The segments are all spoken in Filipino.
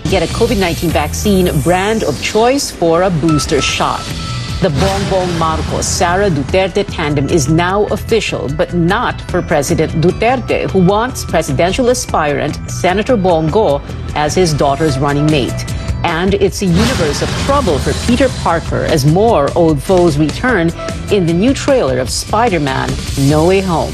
get a COVID-19 vaccine brand of choice for a booster shot. The Bongbong Marcos Sara Duterte tandem is now official, but not for President Duterte, who wants presidential aspirant Senator Bongo as his daughter's running mate. And it's a universe of trouble for Peter Parker as more old foes return in the new trailer of Spider-Man: No Way Home.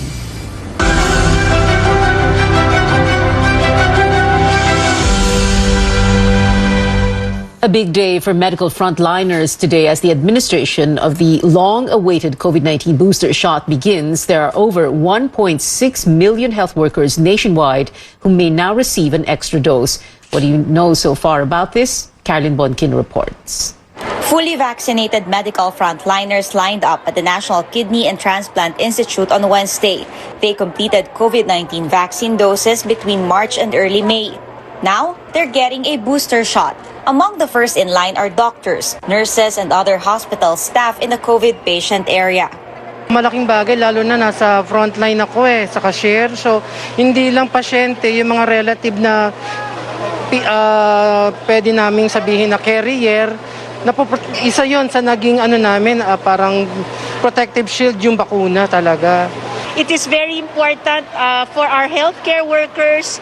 A big day for medical frontliners today as the administration of the long-awaited COVID-19 booster shot begins. There are over 1.6 million health workers nationwide who may now receive an extra dose. What do you know so far about this? Carolyn Bonkin reports. Fully vaccinated medical frontliners lined up at the National Kidney and Transplant Institute on Wednesday. They completed COVID-19 vaccine doses between March and early May. Now, they're getting a booster shot. Among the first in line are doctors, nurses, and other hospital staff in the COVID patient area. Malaking bagay, lalo na nasa frontline ako sa cashier. So, hindi lang pasyente, yung mga relative na pwede naming sabihin na carrier, isa yon sa naging namin, parang protective shield yung bakuna talaga. It is very important for our healthcare workers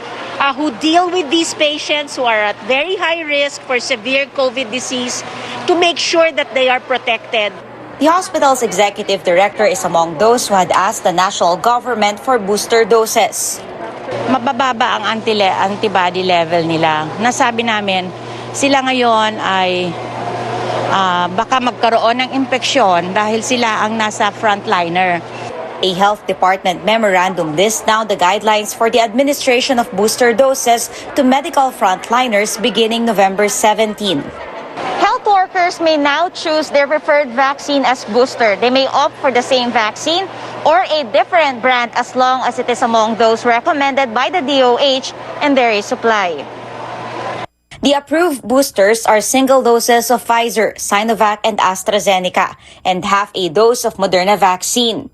who deal with these patients who are at very high risk for severe COVID disease to make sure that they are protected. The hospital's executive director is among those who had asked the national government for booster doses. Mabababa ang antibody level nila. Nasabi namin, sila ngayon ay baka magkaroon ng impeksyon dahil sila ang nasa frontliner. A health department memorandum lists now the guidelines for the administration of booster doses to medical frontliners beginning November 17. Health workers may now choose their preferred vaccine as booster. They may opt for the same vaccine or a different brand as long as it is among those recommended by the DOH and there is supply. The approved boosters are single doses of Pfizer, Sinovac, and AstraZeneca, and half a dose of Moderna vaccine.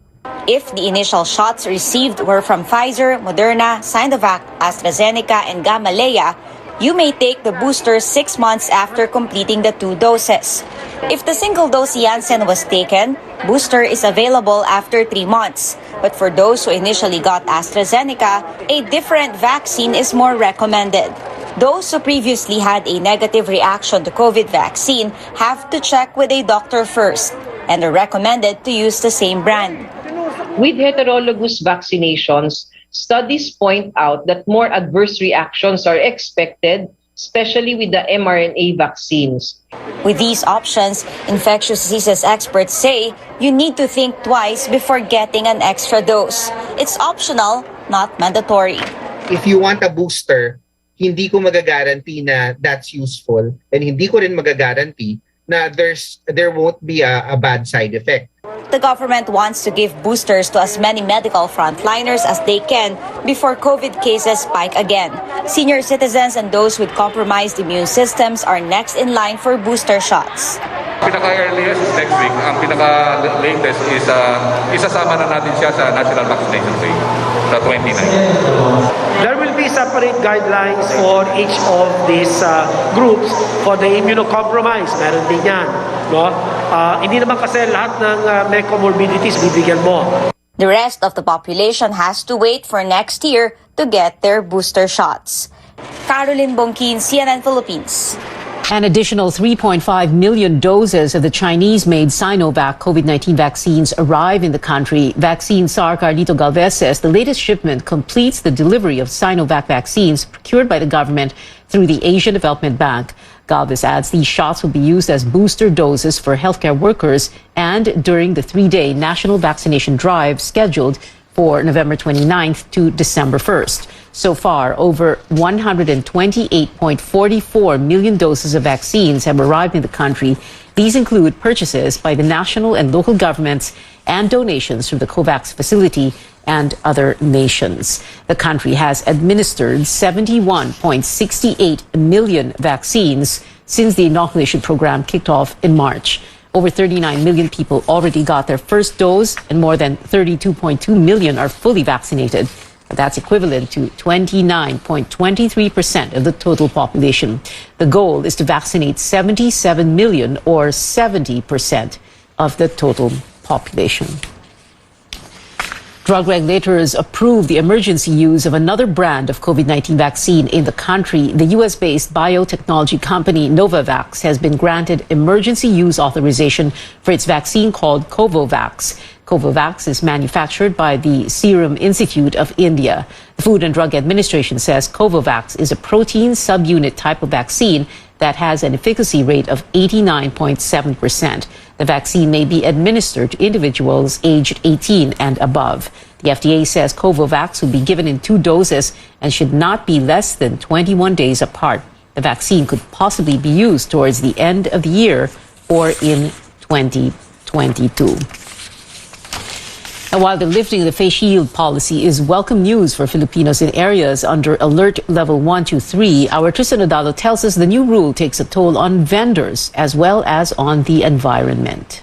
If the initial shots received were from Pfizer, Moderna, Sinovac, AstraZeneca, and Gamaleya, you may take the booster 6 months after completing the 2 doses. If the single-dose Janssen was taken, booster is available after 3 months. But for those who initially got AstraZeneca, a different vaccine is more recommended. Those who previously had a negative reaction to COVID vaccine have to check with a doctor first and are recommended to use the same brand. With heterologous vaccinations, studies point out that more adverse reactions are expected, especially with the mRNA vaccines. With these options, infectious diseases experts say you need to think twice before getting an extra dose. It's optional, not mandatory. If you want a booster, hindi ko magagaranti na that's useful, and hindi ko rin magagaranti na there won't be a bad side effect. The government wants to give boosters to as many medical frontliners as they can before COVID cases spike again. Senior citizens and those with compromised immune systems are next in line for booster shots. Pinaka-earliest is next week. Ang pinaka-latest is isasama na natin siya sa National Vaccination Day, the 29th. There will be separate guidelines for each of these groups for the immunocompromised. Meron din yan. No? Hindi naman kasi lahat ng may comorbidities bibigyan mo. The rest of the population has to wait for next year to get their booster shots. Carolyn Bonkin, CNN Philippines. An additional 3.5 million doses of the Chinese-made Sinovac COVID-19 vaccines arrive in the country. Vaccine czar Carlito Galvez says the latest shipment completes the delivery of Sinovac vaccines procured by the government through the Asian Development Bank. Galvez adds these shots will be used as booster doses for healthcare workers and during the 3-day national vaccination drive scheduled for November 29th to December 1st. So far, over 128.44 million doses of vaccines have arrived in the country. These include purchases by the national and local governments and donations from the COVAX facility and other nations. The country has administered 71.68 million vaccines since the inoculation program kicked off in March. Over 39 million people already got their first dose and more than 32.2 million are fully vaccinated. That's equivalent to 29.23% of the total population. The goal is to vaccinate 77 million or 70% of the total population. Drug regulators approved the emergency use of another brand of COVID-19 vaccine in the country. The U.S.-based biotechnology company Novavax has been granted emergency use authorization for its vaccine called Covovax. Covovax is manufactured by the Serum Institute of India. The Food and Drug Administration says Covovax is a protein subunit type of vaccine that has an efficacy rate of 89.7%. The vaccine may be administered to individuals aged 18 and above. The FDA says Covovax will be given in 2 doses and should not be less than 21 days apart. The vaccine could possibly be used towards the end of the year or in 2022. And while the lifting of the face shield policy is welcome news for Filipinos in areas under alert level 1 to 3, our Tristan Odalo tells us the new rule takes a toll on vendors as well as on the environment.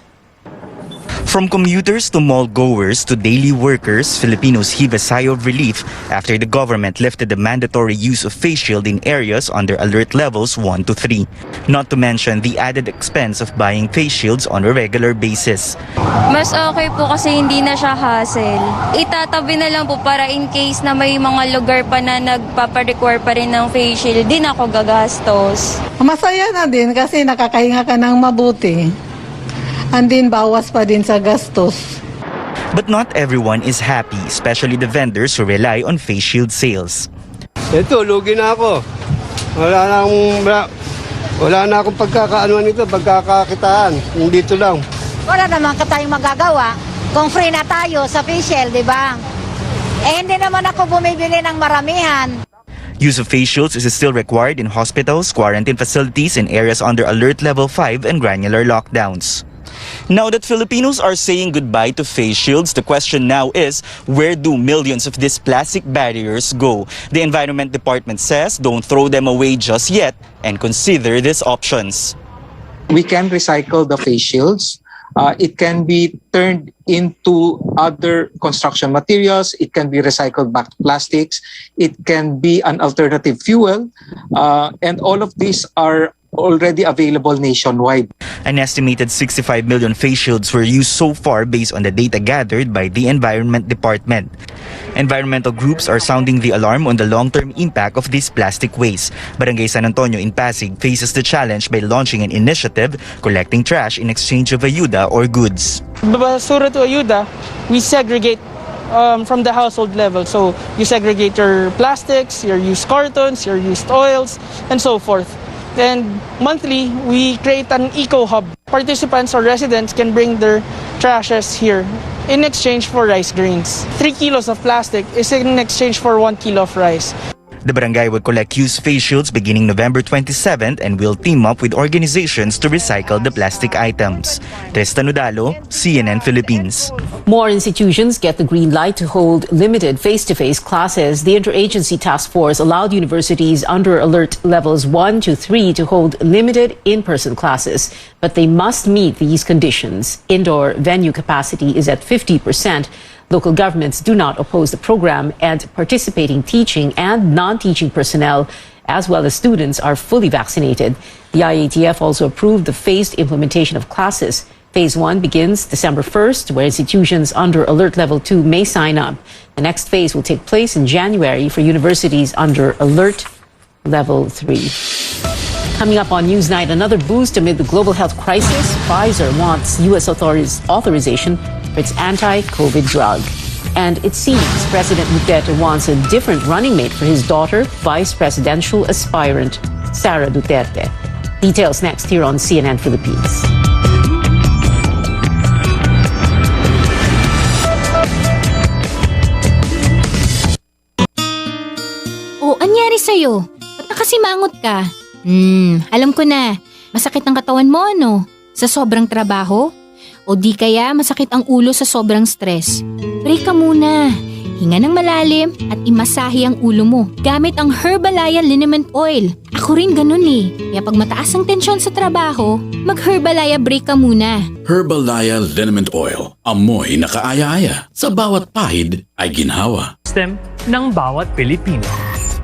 From commuters to mall goers to daily workers, Filipinos heave a sigh of relief after the government lifted the mandatory use of face shield in areas under alert levels 1 to 3. Not to mention the added expense of buying face shields on a regular basis. Mas okay po kasi hindi na siya hassle. Itatabi na lang po para in case na may mga lugar pa na nagpaparequire pa rin ng face shield, di na ako gagastos. Masaya na din kasi nakakahinga ka ng mabuti. Andin bawas pa din sa gastos. But not everyone is happy, especially the vendors who rely on face shield sales. Ito, lugi na ako. Wala na akong pagkakakitaan. Dito lang. Wala naman ka tayong magagawa kung free na tayo sa facial, di ba? Eh, hindi naman ako bumibili ng maramihan. Use of face shields is still required in hospitals, quarantine facilities, and areas under alert level 5 and granular lockdowns. Now that Filipinos are saying goodbye to face shields, the question now is, where do millions of these plastic barriers go? The Environment Department says don't throw them away just yet and consider these options. We can recycle the face shields. It can be turned into other construction materials. It can be recycled back to plastics. It can be an alternative fuel. And all of these are already available nationwide. An estimated 65 million face shields were used so far based on the data gathered by the Environment Department. Environmental groups are sounding the alarm on the long-term impact of this plastic waste. Barangay San Antonio in Pasig faces the challenge by launching an initiative collecting trash in exchange of ayuda or goods. Basura to ayuda, we segregate from the household level. So you segregate your plastics, your used cartons, your used oils, and so forth. And monthly, we create an eco-hub. Participants or residents can bring their trashes here in exchange for rice grains. 3 kilos of plastic is in exchange for 1 kilo of rice. The barangay will collect used face shields beginning November 27th and will team up with organizations to recycle the plastic items. Tristan Odalo, CNN Philippines. More institutions get the green light to hold limited face-to-face classes. The Interagency Task Force allowed universities under alert levels 1 to 3 to hold limited in-person classes, but they must meet these conditions. Indoor venue capacity is at 50%. Local governments do not oppose the program, and participating teaching and non-teaching personnel, as well as students, are fully vaccinated. The IATF also approved the phased implementation of classes. Phase 1 begins December 1st, where institutions under alert level 2 may sign up. The next phase will take place in January for universities under alert level 3. Coming up on Newsnight, another boost amid the global health crisis. Pfizer wants U.S. authorities authorization for its anti-COVID drug. And it seems President Duterte wants a different running mate for his daughter, vice presidential aspirant Sara Duterte. Details next here on CNN Philippines. Oh, anyari sa'yo? Ba't nakasimangot ka? Alam ko na. Masakit ang katawan mo, ano? Sa sobrang trabaho? O di kaya masakit ang ulo sa sobrang stress? Break ka muna. Hinga ng malalim at imasahe ang ulo mo gamit ang Herbalaya Liniment Oil. Ako rin ganun eh. Kaya pag mataas ang tensyon sa trabaho, mag-Herbalaya break ka muna. Herbalaya Liniment Oil. Amoy na kaaya-aya. Sa bawat pahid ay ginhawa. system ng bawat Pilipino.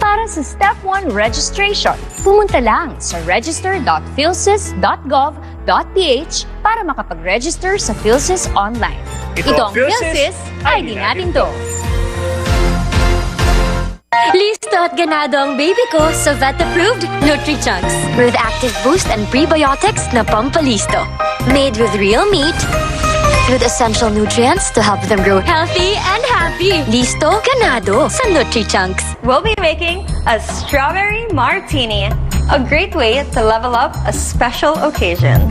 Para sa Step 1 registration, pumunta lang sa register.philsys.gov.ph para makapag-register sa PhilSys online. Ito ang PhilSys, ID natin to. Listo at ganado ang baby ko sa vet-approved Nutri-Chunks with active boost and prebiotics na pampalisto. Made with real meat, with essential nutrients to help them grow healthy and happy. Listo, ganado sa Nutri-Chunks. We'll be making a strawberry martini, a great way to level up a special occasion.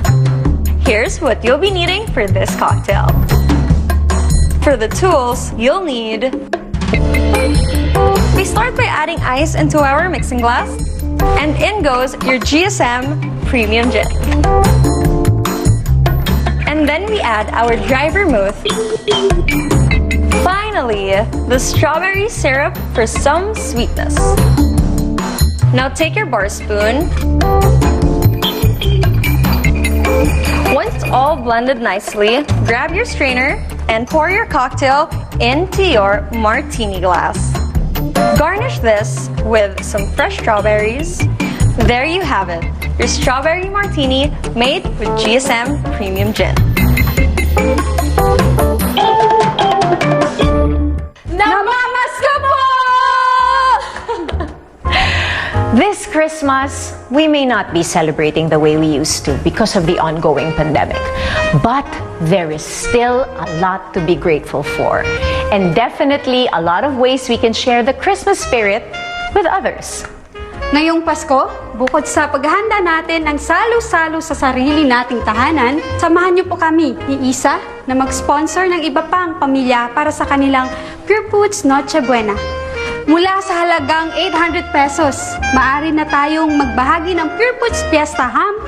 Here's what you'll be needing for this cocktail. For the tools, you'll need... We start by adding ice into our mixing glass, and in goes your GSM Premium Gin. And then we add our dry vermouth. Finally, the strawberry syrup for some sweetness. Now take your bar spoon. Once it's all blended nicely, grab your strainer and pour your cocktail into your martini glass. Garnish this with some fresh strawberries. There you have it, your strawberry martini made with GSM Premium Gin. Namamasko po! This Christmas, we may not be celebrating the way we used to because of the ongoing pandemic. But there is still a lot to be grateful for. And definitely a lot of ways we can share the Christmas spirit with others. Ngayong Pasko, bukod sa paghahanda natin ng salo-salo sa sarili nating tahanan, samahan niyo po kami ni Isa na mag-sponsor ng iba pang pamilya para sa kanilang Pure Foods Noche Buena. Mula sa halagang 800 pesos, maaari na tayong magbahagi ng Pure Foods Fiesta Ham,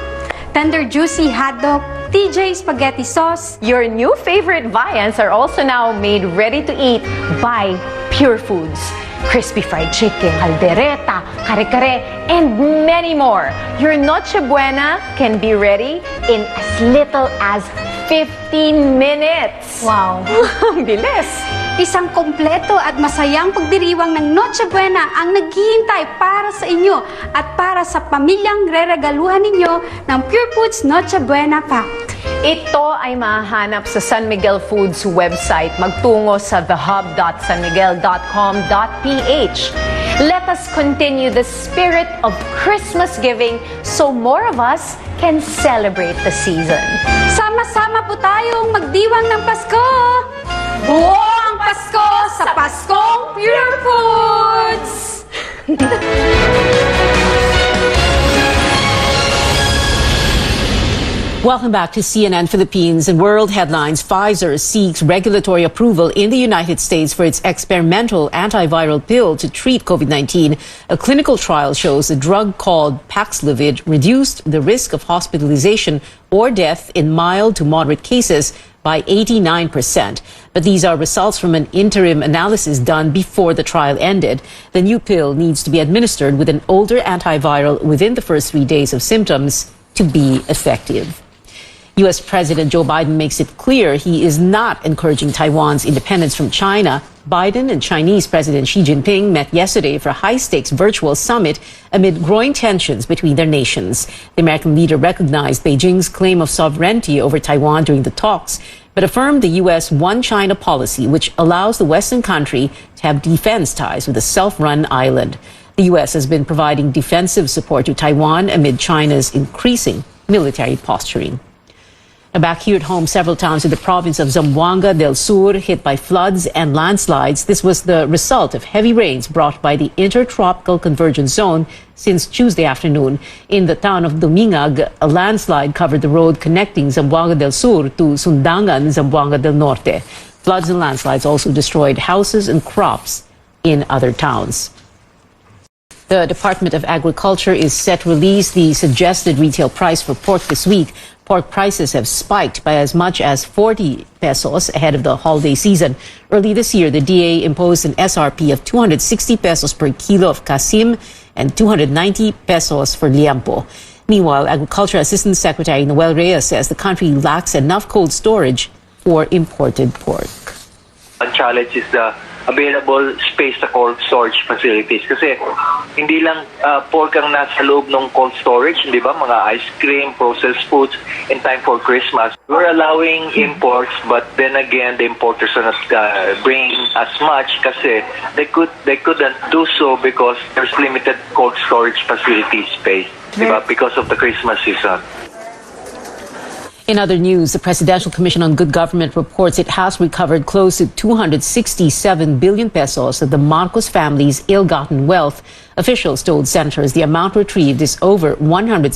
Tender Juicy Hotdog, TJ Spaghetti Sauce. Your new favorite viands are also now made ready to eat by Pure Foods. Crispy fried chicken, caldereta, kare-kare, and many more. Your Noche Buena can be ready in as little as 15 minutes. Wow! Ang bilis! Isang kompleto at masayang pagdiriwang ng Noche Buena ang naghihintay para sa inyo at para sa pamilyang reregaluhan ninyo ng Pure Foods Noche Buena Pack. Ito ay mahahanap sa San Miguel Foods website. Magtungo sa thehub.sanmiguel.com.ph. Let us continue the spirit of Christmas giving so more of us can celebrate the season. Sama-sama po tayong magdiwang ng Pasko! Buo ang Pasko sa Paskong Pure Foods! Welcome back to CNN Philippines. In world headlines, Pfizer seeks regulatory approval in the United States for its experimental antiviral pill to treat COVID-19. A clinical trial shows the drug called Paxlovid reduced the risk of hospitalization or death in mild to moderate cases by 89%. But these are results from an interim analysis done before the trial ended. The new pill needs to be administered with an older antiviral within the first 3 days of symptoms to be effective. U.S. President Joe Biden makes it clear he is not encouraging Taiwan's independence from China. Biden and Chinese President Xi Jinping met yesterday for a high-stakes virtual summit amid growing tensions between their nations. The American leader recognized Beijing's claim of sovereignty over Taiwan during the talks, but affirmed the U.S. One China policy, which allows the Western country to have defense ties with a self-run island. The U.S. has been providing defensive support to Taiwan amid China's increasing military posturing. Now back here at home, several towns in the province of Zamboanga del Sur hit by floods and landslides. This was the result of heavy rains brought by the Intertropical Convergence Zone since Tuesday afternoon. In the town of Dumingag, a landslide covered the road connecting Zamboanga del Sur to Sundangan, Zamboanga del Norte. Floods and landslides also destroyed houses and crops in other towns. The Department of Agriculture is set to release the suggested retail price for pork this week. Pork prices have spiked by as much as 40 pesos ahead of the holiday season. Early this year, the DA imposed an SRP of 260 pesos per kilo of kasim and 290 pesos for liampo. Meanwhile, Agriculture Assistant Secretary Noel Reyes says the country lacks enough cold storage for imported pork. One challenge is the available space sa cold storage facilities. Kasi hindi lang pork ang nasa loob ng cold storage, di ba? Mga ice cream, processed foods in time for Christmas. We're allowing imports, but then again, the importers are not bringing as much kasi they couldn't do so because there's limited cold storage facility space, di ba? Because of the Christmas season. In other news, the Presidential Commission on Good Government reports it has recovered close to 267 billion pesos of the Marcos family's ill-gotten wealth. Officials told senators the amount retrieved is over 174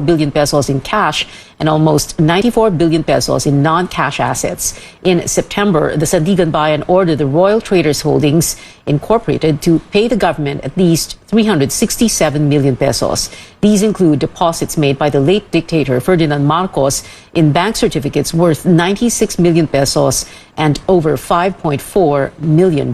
billion pesos in cash and almost 94 billion pesos in non-cash assets. In September, the Sandigan Bayan ordered the Royal Traders Holdings Incorporated to pay the government at least 367 million pesos. These include deposits made by the late dictator Ferdinand Marcos in bank certificates worth 96 million pesos and over $5.4 million.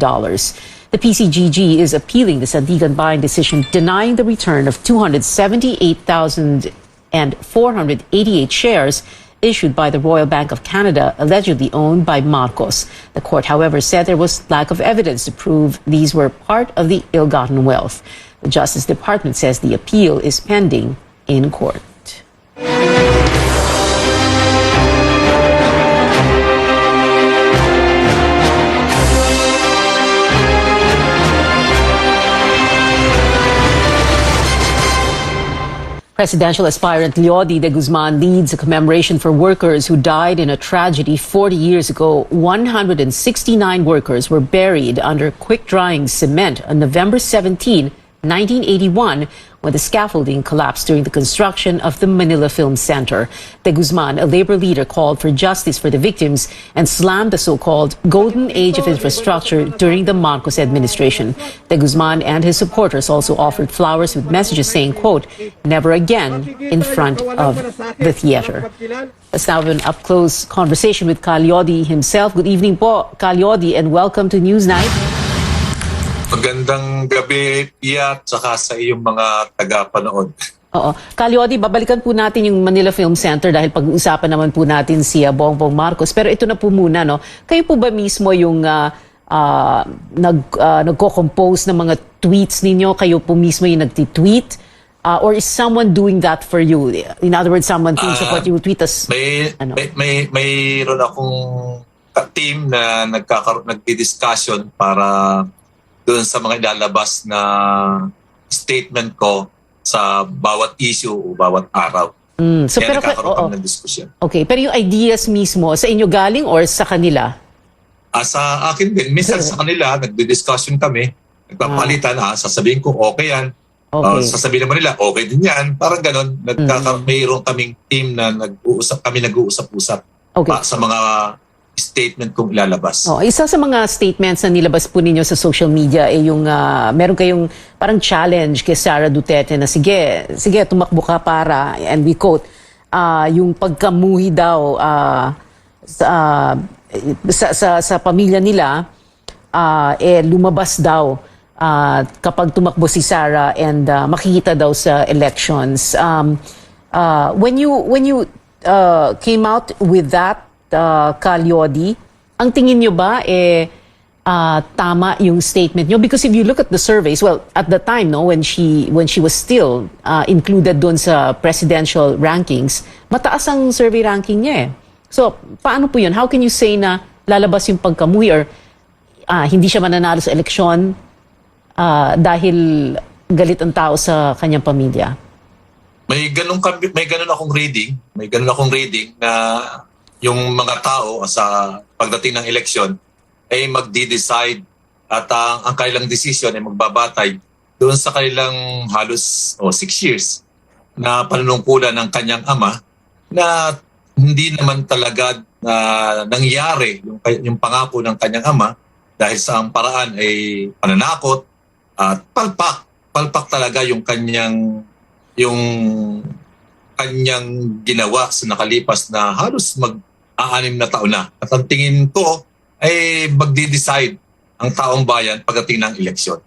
The PCGG is appealing the Sandigan Bayan decision denying the return of 278,488 shares issued by the Royal Bank of Canada, allegedly owned by Marcos. The court, however, said there was lack of evidence to prove these were part of the ill-gotten wealth. The Justice Department says the appeal is pending in court. Presidential aspirant Leody de Guzman leads a commemoration for workers who died in a tragedy 40 years ago. 169 workers were buried under quick-drying cement on November 17, 1981, when the scaffolding collapsed during the construction of the Manila Film Center. De Guzman, a labor leader, called for justice for the victims and slammed the so-called golden age of infrastructure during the Marcos administration. De Guzman and his supporters also offered flowers with messages saying, quote, "Never again," in front of the theater. Let's now have an up-close conversation with Ka Leody himself. Good evening po, Ka Leody, and welcome to Newsnight. Magandang gabi, Pia, at saka sa iyong mga taga-panood. Oo. Ka Leody, babalikan po natin yung Manila Film Center dahil pag-uusapan naman po natin si Bongbong Marcos. Pero ito na po muna, no? Kayo po ba mismo yung nagko-compose ng mga tweets ninyo? Kayo po mismo yung nagtitweet? Or is someone doing that for you? In other words, someone thinks of what you tweet as... Mayroon akong team na nagdi-discussion para doon sa mga ilalabas na statement ko sa bawat issue o bawat araw. So, kaya pero, nagkakaroon kami ng diskusyon. Okay, pero yung ideas mismo, sa inyo galing or sa kanila? Sa akin din. Minsan sa kanila, nagdi-discussion kami, nagpapalitan, sasabihin ko, okay yan. Okay. Sasabihin naman nila, okay din yan. Parang ganon, mayroon kaming team na nag-uusap-usap sa mga statement kong ilalabas. Isa sa mga statements na nilabas po ninyo sa social media ay yung meron kayong parang challenge kay Sara Duterte na sige tumakbo ka para, and we quote, yung pagkamuhi daw sa pamilya nila lumabas daw kapag tumakbo si Sara and makikita daw sa elections. When you came out with that, Ka Leody, ang tingin nyo ba tama yung statement nyo? Because if you look at the surveys, well, at the time, no, when she was still included doon sa presidential rankings, mataas ang survey ranking niya eh. So, paano po yun? How can you say na lalabas yung pagkamuhi or hindi siya mananalo sa eleksyon dahil galit ang tao sa kanyang pamilya? May ganun akong reading na yung mga tao sa pagdating ng eleksyon ay magdi-decide at ang kanilang decision ay magbabatay doon sa kanilang halos 6 years na panunungkulan ng kanyang ama na hindi naman talaga nangyari yung pangako ng kanyang ama dahil sa ang paraan ay pananakot at palpak talaga yung kanyang ginawa sa nakalipas na halos mag-6 na taon na. At ang tingin ko ay magdi-decide ang taong bayan pagdating ng eleksyon.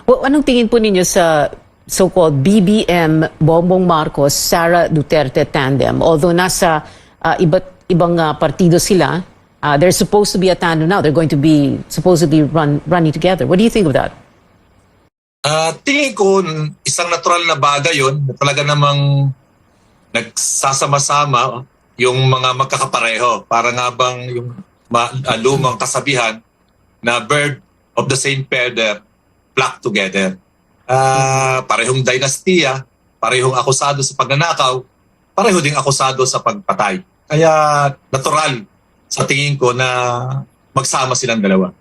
Well, anong tingin po ninyo sa so-called BBM Bongbong Marcos, Sara Duterte tandem? Although nasa ibang partido sila, They're supposed to be a tandem now. They're going to be supposedly running together. What do you think of that? Tingin ko, isang natural na bagay yun. Talaga namang nagsasama-sama yung mga magkakapareho. Para nga bang yung lumang kasabihan na bird of the same feather flock together. Parehong dinastiya, parehong akusado sa pagnanakaw, pareho ding akusado sa pagpatay. Kaya natural sa tingin ko na magsama silang dalawa.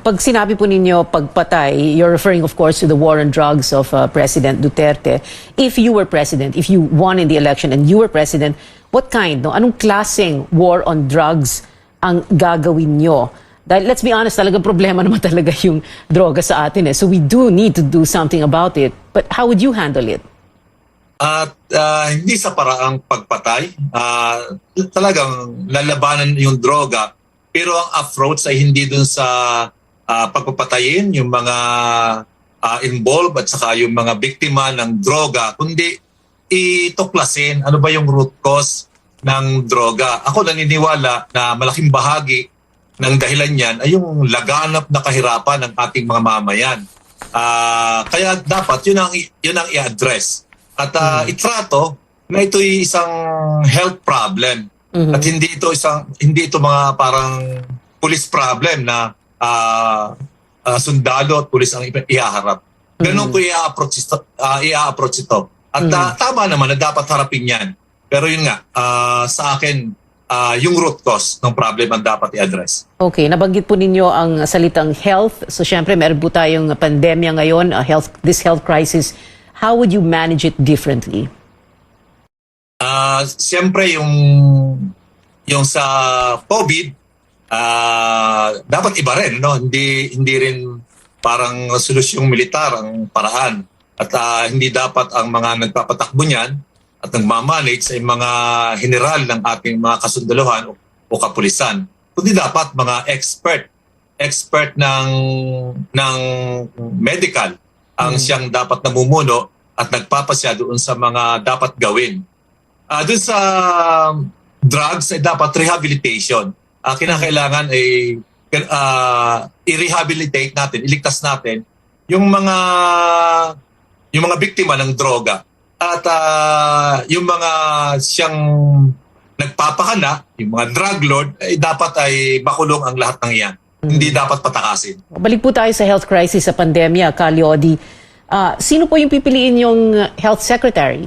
Pag sinabi po ninyo pagpatay, you're referring of course to the war on drugs of President Duterte. If you were president, if you won in the election and you were president, what kind, no? Anong klaseng war on drugs ang gagawin nyo? Dahil let's be honest, talagang problema naman talaga yung droga sa atin. So we do need to do something about it. But how would you handle it? At hindi sa paraang pagpatay, talagang lalabanan yung droga. Pero ang approach ay hindi dun sa pagpapatayin yung mga involved at saka yung mga biktima ng droga, kundi ituklasin ano ba yung root cause ng droga. Ako naniniwala na malaking bahagi ng dahilan niyan ay yung laganap na kahirapan ng ating mga mamayan. Kaya dapat yun ang i-address at itrato na ito'y isang health problem. At hindi ito mga parang police problem na sundalo at police ang ihaharap. Ganun ko i-approach ito. At tama naman na dapat harapin yan. Pero yun nga, sa akin, yung root cause ng problem ang dapat i-address. Okay, nabanggit po ninyo ang salitang health. So syempre, meron po tayong pandemya ngayon, this health crisis. How would you manage it differently? Siyempre, yung sa COVID, dapat iba rin. No? Hindi rin parang solusyong militar ang paraan. At hindi dapat ang mga nagpapatakbo niyan at nagmamanage ay mga general ng ating mga kasundaluhan o kapulisan. Kundi dapat mga expert ng medical ang siyang dapat namumuno at nagpapasya doon sa mga dapat gawin. Doon sa drugs ay dapat rehabilitation. Kinakailangan ay i-rehabilitate natin, iligtas natin yung mga biktima ng droga. At yung mga siyang nagpapakana, yung mga drug lord, ay dapat ay makulong ang lahat ng iyan. Hindi dapat patakasin. Balik po tayo sa health crisis sa pandemya, Calyodi. Sino po yung pipiliin yung health secretary?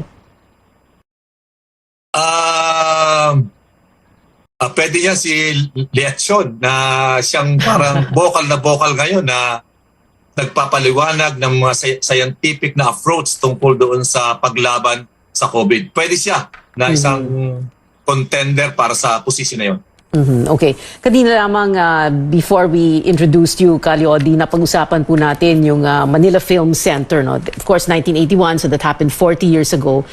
Pwede niya si Leachon na siyang parang vocal ngayon na nagpapaliwanag ng mga scientific na approach tungkol doon sa paglaban sa COVID. Pwede siya na isang contender para sa posisyon na yun. Okay. Kanina lamang before we introduced you, Calyodi, napag-usapan po natin yung Manila Film Center. No? Of course, 1981, so that happened 40 years ago.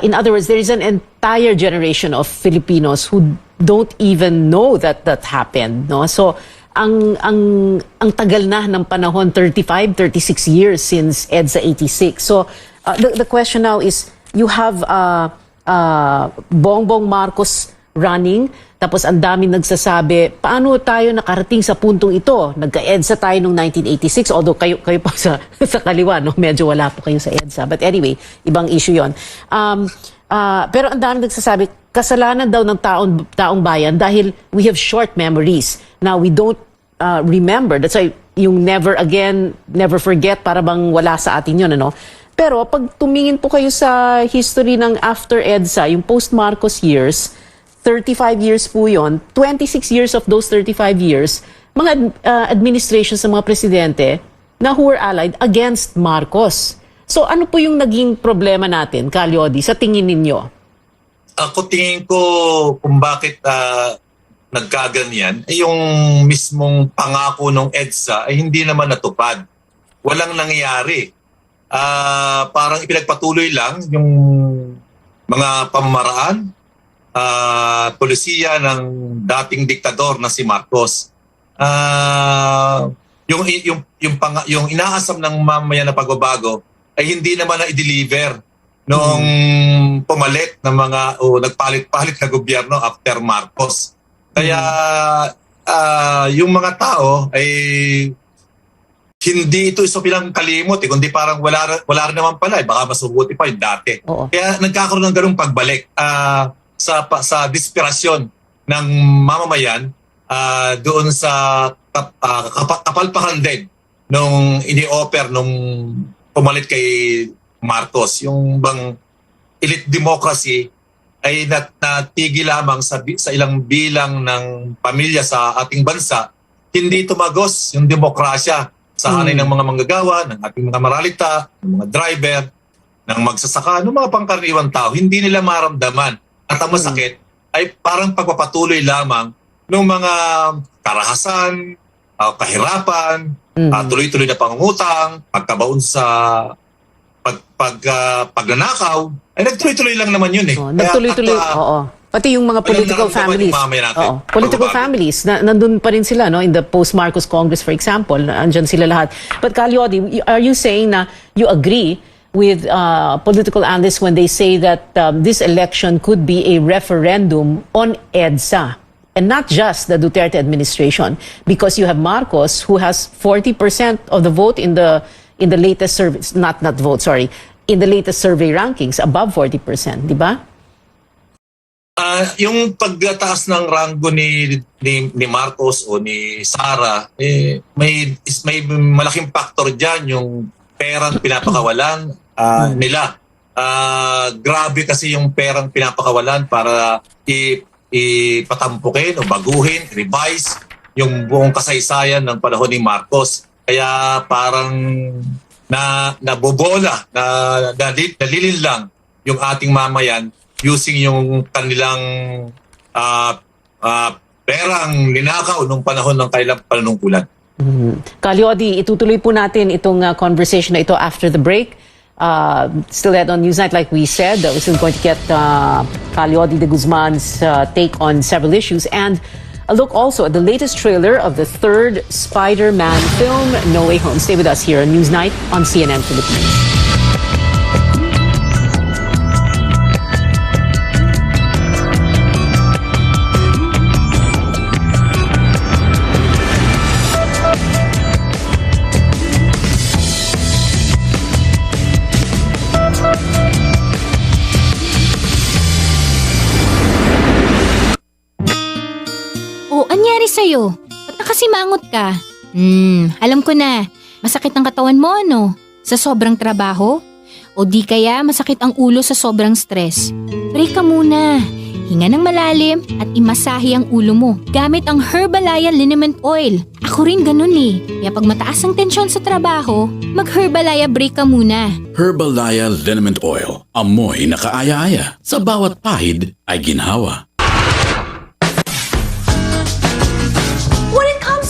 In other words, there is an entire generation of Filipinos who don't even know that happened. No? So, ang tagal na ng panahon, 35, 36 years since EDSA 86. So, the question now is, you have Bongbong Marcos running, tapos ang daming nagsasabi, paano tayo nakarating sa puntong ito? Nagka-EDSA tayo noong 1986, although kayo pa sa kaliwa, no? Medyo wala po kayo sa EDSA. But anyway, ibang issue yon. Pero ang daming nagsasabi, kasalanan daw ng taong bayan dahil we have short memories. Now, we don't remember. That's why yung never again, never forget, para bang wala sa atin yun, ano? Pero pag tumingin po kayo sa history ng after EDSA, yung post-Marcos years, 35 years po yun, 26 years of those 35 years, mga administrations ng mga presidente na who were allied against Marcos. So ano po yung naging problema natin, Calyodi, sa tingin ninyo? Ako tingin ko kung bakit nagkaganyan, yung mismong pangako ng EDSA ay hindi naman natupad. Walang nangyayari. Parang ipinagpatuloy lang yung mga pamamaraan, polisiya ng dating diktador na si Marcos. Yung inaasam ng mamaya na pagbabago ay hindi naman na i-deliver nung pumalit ng mga nagpalit-palit na gobyerno after Marcos. Kaya yung mga tao ay hindi ito isa bilang kalimot, kundi parang wala rin naman pala. Baka mas mabuti pa yung dati. Kaya nagkakaroon ng ganung pagbalik sa desperasyon ng mamamayan doon sa kapalpakan din nung ini-offer nung pumalit kay Marcos. Yung bang elite democracy ay natigil lamang sa ilang bilang ng pamilya sa ating bansa, hindi tumagos yung demokrasya sa hanay ng mga manggagawa, ng ating mga maralita, ng mga driver, ng magsasaka, ng mga pangkaraniwang tao. Hindi nila maramdaman. At ang masakit ay parang pagpapatuloy lamang ng mga karahasan, kahirapan, tuloy-tuloy na pangungutang, pagkabaon sa pagnanakaw, ay nagtuloy-tuloy lang naman yun eh. Nagtuloy-tuloy, oo. Pati yung mga political families. Political families, nandun pa rin sila, no? In the post-Marcos Congress, for example, andyan sila lahat. But Calyodi, are you saying na you agree with political analysts when they say that this election could be a referendum on EDSA? And not just the Duterte administration, because you have Marcos who has 40% of the vote in the latest survey, in the latest survey rankings, above 40%, di ba? Yung pagtaas ng rango ni Marcos o ni Sara, may malaking factor diyan yung perang pinapakawalan nila. Grabe kasi yung perang pinapakawalan para ipatampukin o baguhin, revise yung buong kasaysayan ng panahon ni Marcos. Kaya parang nabobola, nalilin lang yung ating mamayan using yung kanilang perang ninakaw nung panahon ng kailang panunungkulan. Calyodi, itutuloy po natin itong conversation na ito after the break. Still ahead on Newsnight, like we said, we're still going to get Calyodi de Guzman's take on several issues, and a look also at the latest trailer of the third Spider-Man film, No Way Home. Stay with us here on Newsnight on CNN Philippines. Sa'yo, ba't nakasimangot ka? Alam ko na, masakit ang katawan mo, ano? Sa sobrang trabaho? O di kaya masakit ang ulo sa sobrang stress? Break ka muna. Hinga ng malalim at imasahe ang ulo mo gamit ang Herbalaya Liniment Oil. Ako rin ganun eh. Kaya pag mataas ang tensyon sa trabaho, mag-Herbalaya break ka muna. Herbalaya Liniment Oil. Amoy na kaaya-aya. Sa bawat pahid ay ginhawa.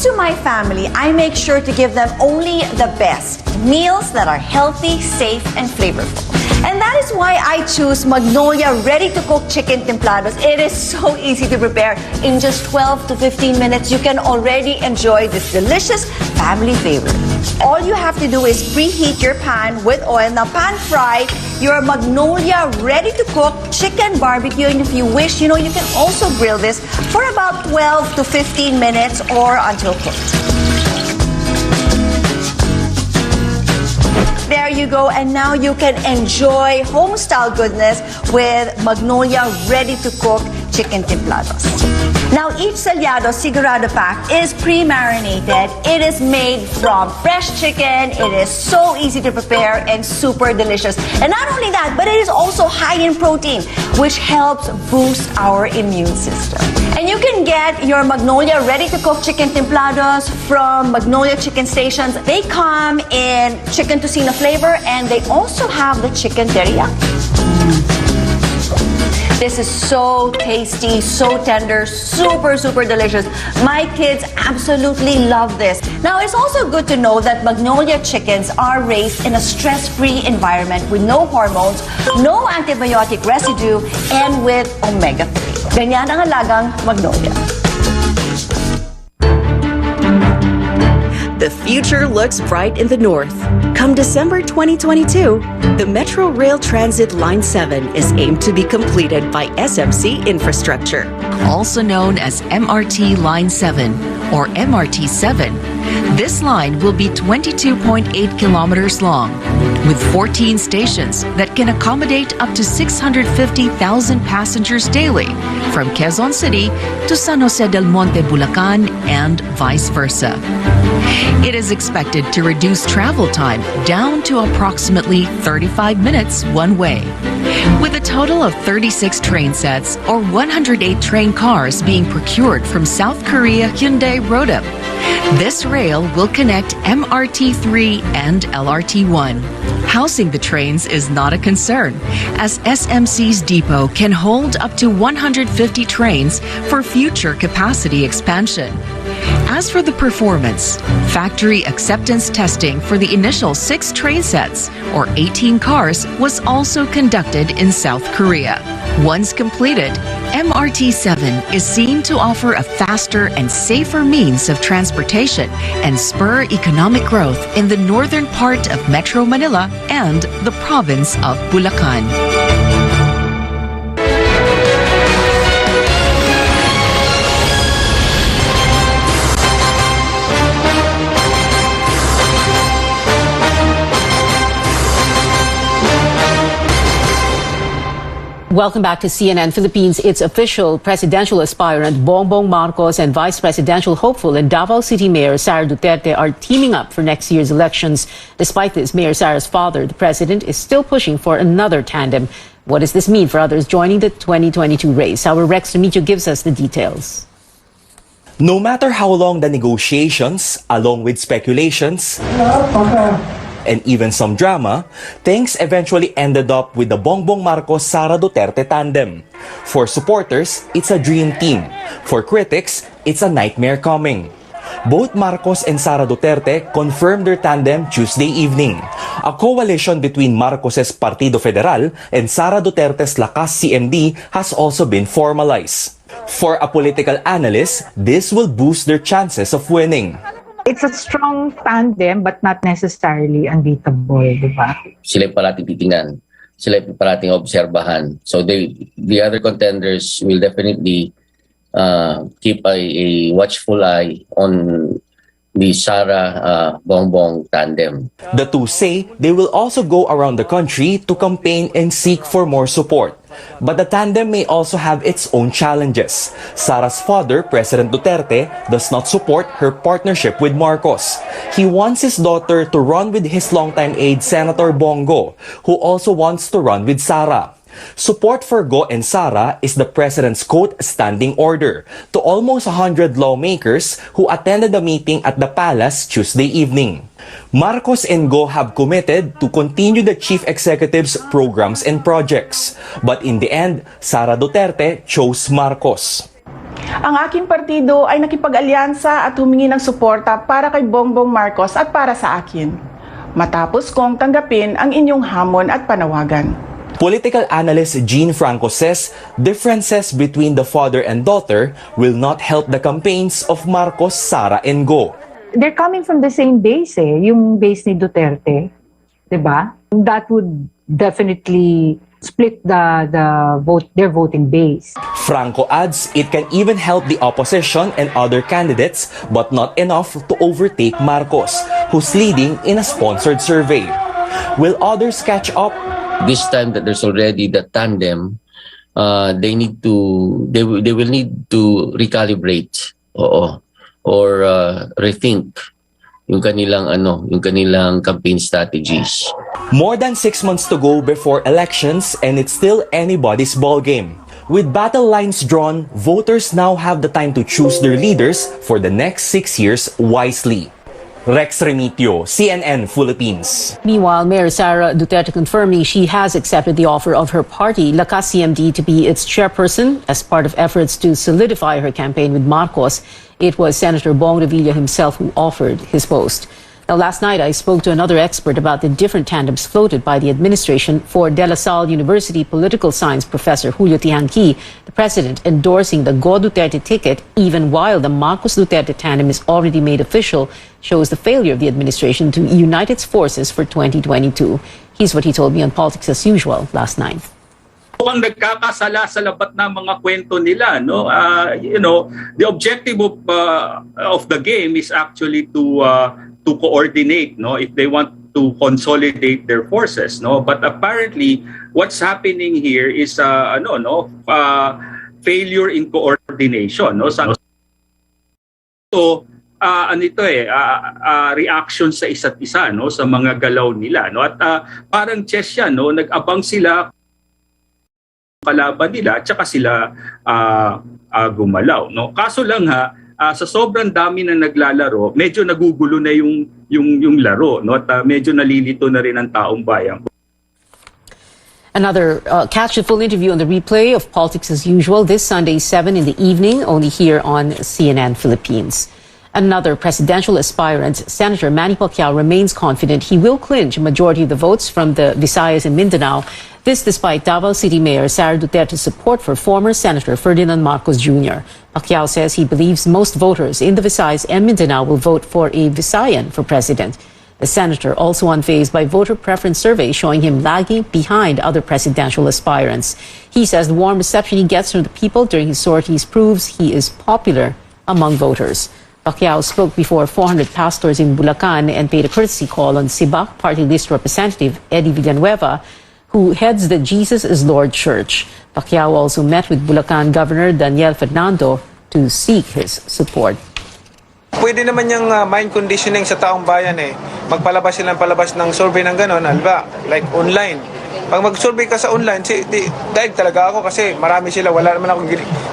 To my family, I make sure to give them only the best. Meals that are healthy, safe, and flavorful. And that is why I choose Magnolia ready-to-cook chicken templados. It is so easy to prepare. In just 12 to 15 minutes, you can already enjoy this delicious family favorite. All you have to do is preheat your pan with oil. Now, pan fry your Magnolia ready-to-cook chicken barbecue. And if you wish, you can also grill this for about 12 to 15 minutes or until cooked. There you go, and now you can enjoy home-style goodness with Magnolia ready-to-cook chicken templados. Now, each Saliado Sigurado pack is pre-marinated. It is made from fresh chicken. It is so easy to prepare and super delicious. And not only that, but it is also high in protein, which helps boost our immune system. And you can get your Magnolia ready-to-cook chicken templados from Magnolia Chicken Stations. They come in chicken tocino flavor, and they also have the chicken teriyaki. This is so tasty, so tender, super, super delicious. My kids absolutely love this. Now, it's also good to know that Magnolia chickens are raised in a stress-free environment with no hormones, no antibiotic residue, and with omega-3. Ganyan ang alagang Magnolia. the future looks bright in the north. Come December 2022, the Metro Rail Transit Line 7 is aimed to be completed by SMC Infrastructure. Also known as MRT Line 7 or MRT7, this line will be 22.8 kilometers long with 14 stations that can accommodate up to 650,000 passengers daily from Quezon City to San Jose del Monte, Bulacan, and vice versa. It is expected to reduce travel time down to approximately 35 minutes one way. With a total of 36 train sets or 108 train cars being procured from South Korea Hyundai Rodam, this rail will connect MRT3 and LRT1. Housing the trains is not a concern, as SMC's depot can hold up to 150 trains for future capacity expansion. As for the performance, factory acceptance testing for the initial 6 train sets, or 18 cars, was also conducted in South Korea. Once completed, MRT7 is seen to offer a faster and safer means of transportation and spur economic growth in the northern part of Metro Manila and the province of Bulacan. Welcome back to CNN Philippines. Its official presidential aspirant Bongbong Marcos and vice presidential hopeful and Davao City Mayor Sara Duterte are teaming up for next year's elections. Despite this, Mayor Sara's father, the president, is still pushing for another tandem. What does this mean for others joining the 2022 race? Our Rex Remigio gives us the details. No matter how long the negotiations, along with speculations, and even some drama, things eventually ended up with the Bongbong Marcos-Sara Duterte tandem. For supporters, it's a dream team. For critics, it's a nightmare coming. Both Marcos and Sara Duterte confirmed their tandem Tuesday evening. A coalition between Marcos's Partido Federal and Sara Duterte's Lakas CMD has also been formalized. For a political analyst, this will boost their chances of winning. It's a strong tandem but not necessarily unbeatable, di ba? Sila parating titingnan, sila parating obserbahan. So the other contenders will definitely keep a watchful eye on the Sara Bongbong tandem. The two say they will also go around the country to campaign and seek for more support. But the tandem may also have its own challenges. Sara's father, President Duterte, does not support her partnership with Marcos. He wants his daughter to run with his longtime aide, Senator Bongo, who also wants to run with Sara. Support for Go and Sara is the president's quote standing order to almost 100 lawmakers who attended the meeting at the palace Tuesday evening. Marcos and Go have committed to continue the chief executive's programs and projects. But in the end, Sara Duterte chose Marcos. Ang aking partido ay nakipag-alyansa at humingi ng suporta para kay Bongbong Marcos at para sa akin. Matapos kong tanggapin ang inyong hamon at panawagan. Political analyst Jean Franco says differences between the father and daughter will not help the campaigns of Marcos, Sara, and Go. They're coming from the same base yung base ni Duterte, di ba? That would definitely split their voting base. Franco adds it can even help the opposition and other candidates but not enough to overtake Marcos, who's leading in a sponsored survey. Will others catch up? This time that there's already the tandem, they will need to recalibrate or rethink yung kanilang campaign strategies. More than 6 months to go before elections and it's still anybody's ballgame. With battle lines drawn, voters now have the time to choose their leaders for the next 6 years wisely. Rex Remigio, CNN Philippines. Meanwhile, Mayor Sara Duterte confirming she has accepted the offer of her party, Lakas CMD, to be its chairperson as part of efforts to solidify her campaign with Marcos. It was Senator Bong Revilla himself who offered his post. Now, last night, I spoke to another expert about the different tandems floated by the administration. For De La Salle University political science professor Julio Tihanqui, the president endorsing the Go Duterte ticket, even while the Marcos Duterte tandem is already made official, shows the failure of the administration to unite its forces for 2022. Here's what he told me on Politics as Usual last night. Mukhang nagkakasala sa labat ng mga kwento nila, no? The objective of the game is actually to coordinate, no, if they want to consolidate their forces, no. But apparently what's happening here is failure in coordination, no. Reaction sa isa't isa, no, sa mga galaw nila, no. At parang chess yan, no, nag-abang sila kalaban nila at saka sila gumalaw, no. Kaso lang sa sobrang dami na naglalaro, medyo nagugulo na yung laro, no, at medyo nalilito na rin ang taong bayan. Another catch the full interview on the replay of Politics as Usual this Sunday 7 in the evening, only here on CNN Philippines. Another presidential aspirant, Senator Manny Pacquiao, remains confident he will clinch a majority of the votes from the Visayas and Mindanao. This despite Davao City Mayor Sara Duterte's support for former Senator Ferdinand Marcos Jr. Pacquiao says he believes most voters in the Visayas and Mindanao will vote for a Visayan for president. The senator also unfazed by voter preference surveys showing him lagging behind other presidential aspirants. He says the warm reception he gets from the people during his sorties proves he is popular among voters. Pacquiao spoke before 400 pastors in Bulacan and paid a courtesy call on Sibac party list representative Eddie Villanueva, who heads the Jesus is Lord Church. Pacquiao also met with Bulacan Governor Daniel Fernando to seek his support. Pwede naman yung mind conditioning sa taong bayan eh. Magpalabas silang palabas ng survey ng gano'n, alba, like online. Pag mag-survey ka sa online, dahil talaga ako kasi marami sila, wala naman ako,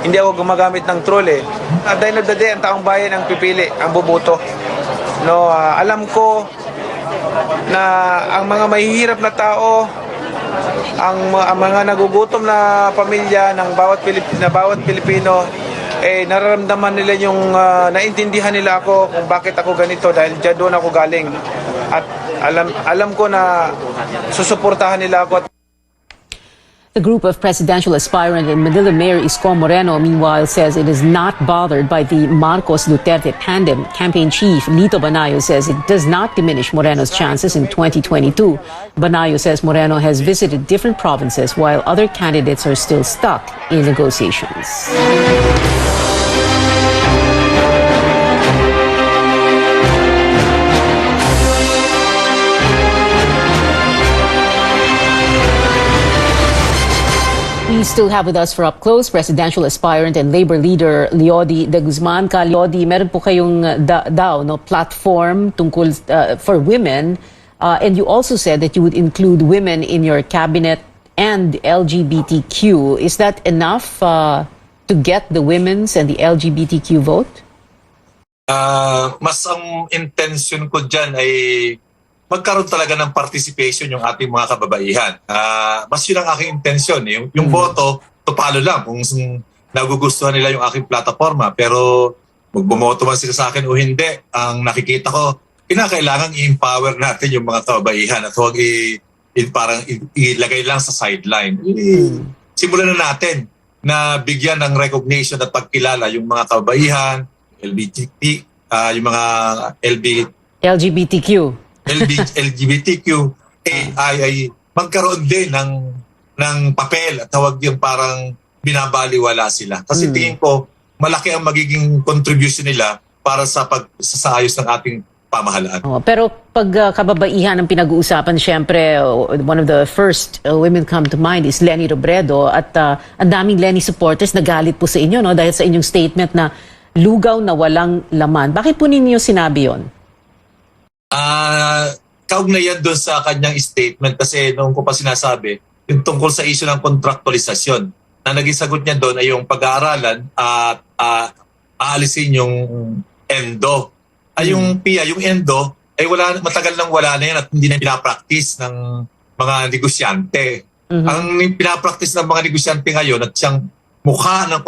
hindi ako gumagamit ng troll eh. At the end of the day, ang taong bayan ang pipili, ang buboto. No, alam ko na ang mga mahihirap na tao, ang mga nagugutom na pamilya ng bawat Pilipino, nararamdaman nila yung naintindihan nila ako kung bakit ako ganito dahil dyan doon ako galing. At alam ko na susuportahan nila ako. The group of presidential aspirant and Manila Mayor Isko Moreno, meanwhile, says it is not bothered by the Marcos-Duterte tandem. Campaign chief Lito Banayo says it does not diminish Moreno's chances in 2022. Banayo says Moreno has visited different provinces while other candidates are still stuck in negotiations. We still have with us for up close presidential aspirant and labor leader Leody de Guzman. Leody, meron po kayong platform tungkol for women, and you also said that you would include women in your cabinet and LGBTQ. Is that enough to get the women's and the LGBTQ vote? Mas ang intention ko dyan ay magkaroon talaga ng participation yung ating mga kababaihan. Mas yun ang aking intensyon. Yung boto, tupalo lang kung nagugustuhan nila yung aking plataforma. Pero magbumoto man sila sa akin o hindi, ang nakikita ko, kinakailangan i-empower natin yung mga kababaihan at huwag parang ilagay lang sa sideline. Simulan na natin na bigyan ng recognition at pagkilala yung mga kababaihan, yung mga LGBTQ. LGBTQ ay magkaroon din ng papel at tawag yung parang binabaliwala sila. Kasi tingin ko, malaki ang magiging contribution nila para sa pagsasayos ng ating pamahalaan. Pero pag kababaihan ang pinag-uusapan, syempre, one of the first women come to mind is Leni Robredo at ang daming Leni supporters nagalit po sa inyo, no? Dahil sa inyong statement na lugaw na walang laman. Bakit po ninyo sinabi yon? Kaugnayan doon sa kanyang statement kasi noong ko pa sinasabi yung tungkol sa issue ng kontraktualisasyon na naging sagot niya doon ay yung pag-aaralan at aalisin yung endo. Yung PIA, yung endo ay matagal nang wala na yan at hindi na pinapractice ng mga negosyante. Ang pinapractice ng mga negosyante ngayon at siyang mukha ng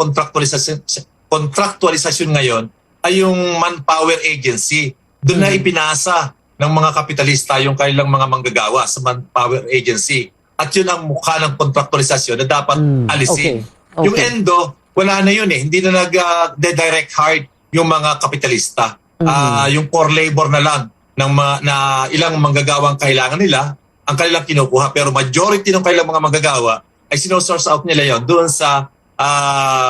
kontraktualisasyon ngayon ay yung manpower agency. Doon na ipinasa ng mga kapitalista yung kailang mga manggagawa sa manpower agency. At yun ang mukha ng kontraktualisasyon na dapat alisin. Okay. Yung endo, wala na yun eh. Hindi na nag-direct hire yung mga kapitalista. Yung core labor na lang na ilang manggagawang kailangan nila ang kanilang kinukuha. Pero majority ng kailang mga manggagawa ay sino-source out nila yon doon sa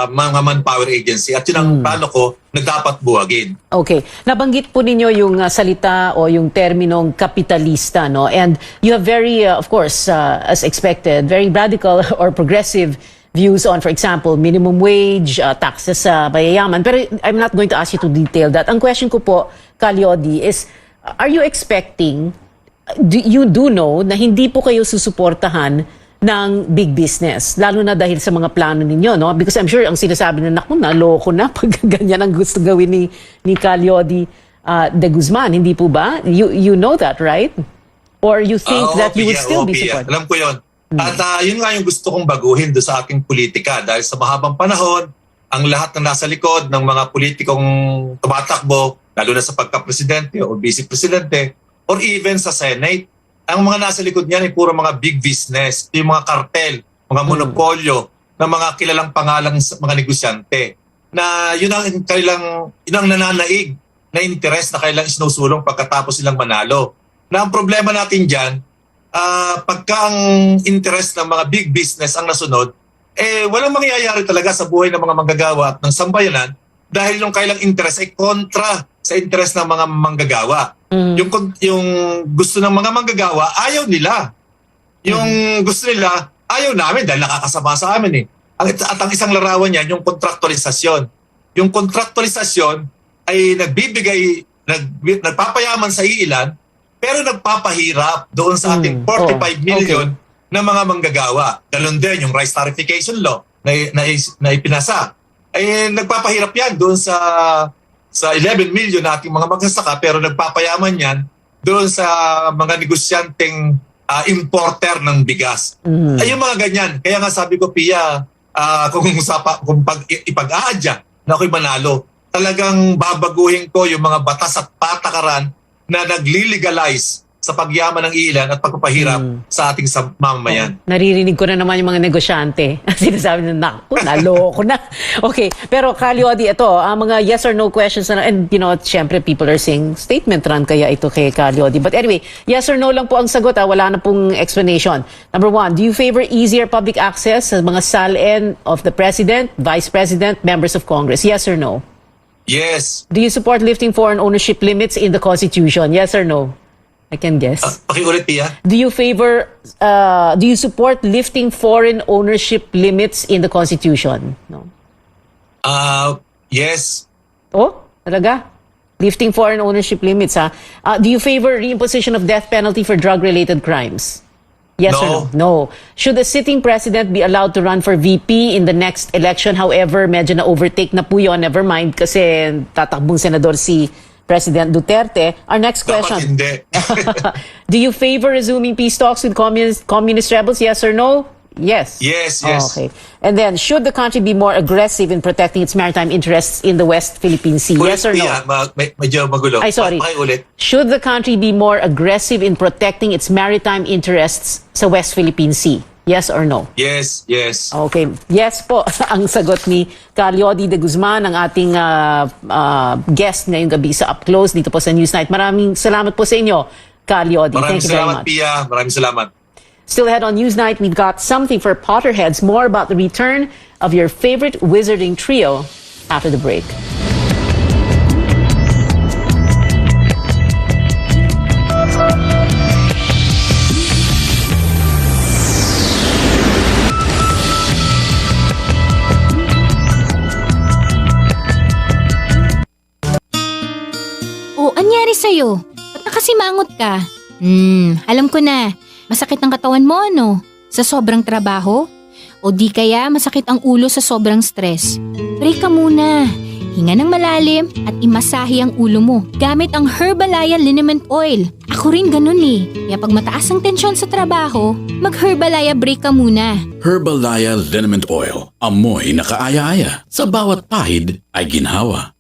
mga manpower agency. At yun ang plano ko na dapat buwagin. Okay. Nabanggit po ninyo yung salita o yung terminong kapitalista, no? And you have very, of course, as expected, very radical or progressive views on, for example, minimum wage, taxes sa mayayaman. Pero I'm not going to ask you to detail that. Ang question ko po, Calyodi, is are you expecting, you do know na hindi po kayo susuportahan ng big business, lalo na dahil sa mga plano ninyo, no? Because I'm sure ang sinasabi na, naku, naloko na pag ganyan ang gusto gawin ni Calyodi de Guzman, hindi po ba? You know that, right? Or you think that you would still be supported? Alam ko yun. At yun nga yung gusto kong baguhin do sa aking politika dahil sa mahabang panahon, ang lahat na nasa likod ng mga politikong tumatakbo, lalo na sa pagka-presidente o vice-presidente, or even sa Senate, ang mga nasa likod niyan ay puro mga big business, yung mga kartel, mga monopolyo, na mga kilalang pangalang mga negosyante. Na yun ang nananaig na interes na kailang isinusulong pagkatapos silang manalo. Na ang problema natin dyan, pagka ang interes ng mga big business ang nasunod, walang mangyayari talaga sa buhay ng mga manggagawa at ng sambayanan dahil yung kailang interes ay kontra sa interes ng mga manggagawa. Yung gusto ng mga manggagawa, ayaw nila. Yung gusto nila, ayaw namin dahil nakakasama sa amin eh. At ang isang larawan niyan, yung kontraktualisasyon. Yung kontraktualisasyon ay nagpapayaman sa iilan, pero nagpapahirap doon sa ating 45 million na mga manggagawa. Ganun din yung rice tarification law na ipinasa. Ay nagpapahirap yan doon sa 11 million na ating mga magsasaka, pero nagpapayaman yan doon sa mga negosyanteng importer ng bigas. Ay yung mga ganyan. Kaya nga sabi ko, Pia, kung ipag-aadya na ako'y manalo, talagang babaguhin ko yung mga batas at patakaran na nagli-legalize sa pagyaman ng ilan at pagpapahirap sa ating mamamayan. Naririnig ko na naman yung mga negosyante. Sinasabi na, naku, naloko na. Okay, pero Calyodi, ito, mga yes or no questions na, and you know, syempre people are saying, statement run kaya ito kay Calyodi. But anyway, yes or no lang po ang sagot, wala na pong explanation. Number 1, do you favor easier public access sa mga SALN of the President, Vice President, members of Congress? Yes or no? Yes. Do you support lifting foreign ownership limits in the Constitution? Yes or no? I can guess. Pakiulit, Pia. Do you support lifting foreign ownership limits in the Constitution? No. Yes. Oh, talaga? Lifting foreign ownership limits, ha? Do you favor reimposition of death penalty for drug-related crimes? Yes or no? No. Should the sitting president be allowed to run for VP in the next election? However, medyo na-overtake na po yun. Never mind, kasi tatakbong senador si President Duterte. Our next question. Do you favor resuming peace talks with communist rebels? Yes or no? Yes. Yes. Okay. And then, should the country be more aggressive in protecting its maritime interests in the West Philippine Sea? Yes or no? Medyo magulo. Ay, sorry. Should the country be more aggressive in protecting its maritime interests sa West Philippine Sea? Yes or no? Yes. Okay. Yes po ang sagot ni Calyodi de Guzman, ang ating guest ngayong gabi sa Up Close dito po sa Newsnight. Maraming salamat po sa inyo, Calyodi. Thank you very much. Pia. Maraming salamat. Still ahead on Newsnight, we've got something for Potterheads, more about the return of your favorite wizarding trio after the break. O, anyari sa'yo? Ba't nakasimangot ka? Alam ko na. Masakit ang katawan mo, ano? Sa sobrang trabaho? O di kaya masakit ang ulo sa sobrang stress? Break ka muna. Hinga ng malalim at imasahe ang ulo mo gamit ang Herbalaya Liniment Oil. Ako rin ganun eh. Kaya pag mataas ang tensyon sa trabaho, mag-Herbalaya break ka muna. Herbalaya Liniment Oil. Amoy na kaaya-aya. Sa bawat pahid ay ginhawa.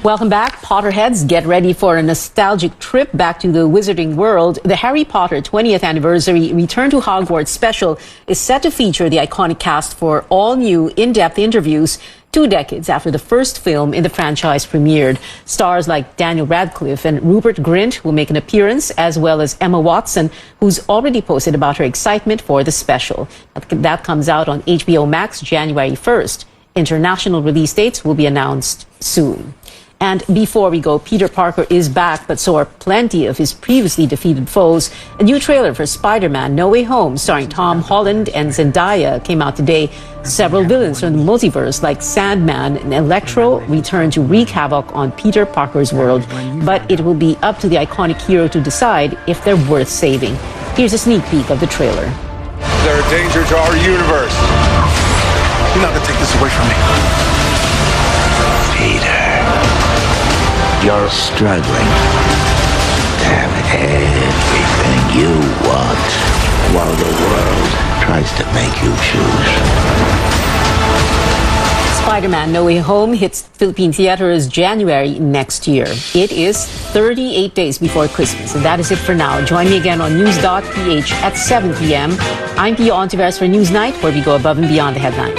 Welcome back, Potterheads. Get ready for a nostalgic trip back to the Wizarding World. The Harry Potter 20th Anniversary Return to Hogwarts special is set to feature the iconic cast for all new in-depth interviews 2 decades after the first film in the franchise premiered. Stars like Daniel Radcliffe and Rupert Grint will make an appearance, as well as Emma Watson, who's already posted about her excitement for the special. That comes out on HBO Max January 1st. International release dates will be announced soon. And before we go, Peter Parker is back, but so are plenty of his previously defeated foes. A new trailer for Spider-Man No Way Home, starring Tom Holland and Zendaya, came out today. Several villains from the multiverse, like Sandman and Electro, return to wreak havoc on Peter Parker's world. But it will be up to the iconic hero to decide if they're worth saving. Here's a sneak peek of the trailer. They're a danger to our universe. You're not gonna take this away from me. Peter. You're struggling to have everything you want while the world tries to make you choose. Spider-Man No Way Home hits Philippine theaters January next year. It is 38 days before Christmas, and that is it for now. Join me again on news.ph at 7 p.m. I'm Pia Ontiveros for Newsnight, where we go above and beyond the headlines.